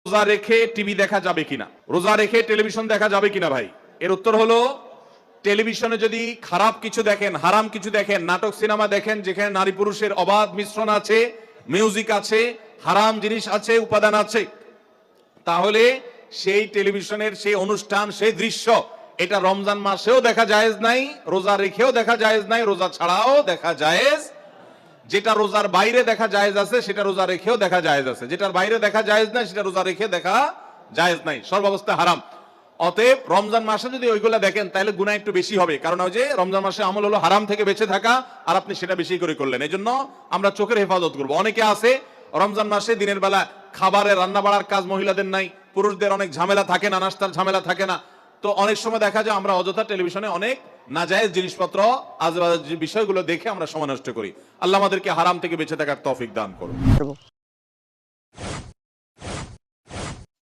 রোজা রেখে টিভি দেখা যাবে কিনা, রোজা রেখে টেলিভিশন দেখা যাবে কিনা ভাই? এর উত্তর হলো, টেলিভিশনে যদি খারাপ কিছু দেখেন, হারাম কিছু দেখেন, নাটক সিনেমা দেখেন যেখানে নারী পুরুষের অবাধ মিশ্রণ আছে, মিউজিক আছে, হারাম জিনিস আছে, উপাদান আছে, তাহলে সেই টেলিভিশনের সেই অনুষ্ঠান, সেই দৃশ্য, এটা রমজান মাসেও দেখা জায়েজ নাই, রোজা রেখেও দেখা জায়েজ নাই, রোজা ছাড়াও দেখা জায়েজ। যেটা রোজার বাইরে দেখা জায়েজ আছে সেটা রোজা রেখেও দেখা জায়েজ আছে, যেটার বাইরে দেখা জায়েজ নাই সেটা রোজা রেখে দেখা জায়েজ নাই, সর্বাবস্থায় হারাম। অতএব রমজান মাসে যদি ওইগুলা দেখেন তাহলে গুনাহ একটু বেশি হবে, কারণ ওই যে রমজান মাসে আমল হলো হারাম থেকে বেঁচে থাকা, আর আপনি সেটা বেশি করে করলেন। এই জন্য আমরা চোখের হেফাজত করবো। অনেকে আছে রমজান মাসে দিনের বেলা খাবারের রান্না বাড়ার কাজ মহিলাদের নাই, পুরুষদের অনেক ঝামেলা থাকে না, নাস্তার ঝামেলা থাকে না, তো অনেক সময় দেখা যায় আমরা অযথা টেলিভিশনে অনেক নাজায়েজ জিনিসপত্র, আজেবাজে বিষয়গুলো দেখে আমরা সময় নষ্ট করি। আল্লাহ আমাদেরকে হারাম থেকে বেঁচে থাকার তৌফিক দান করুন।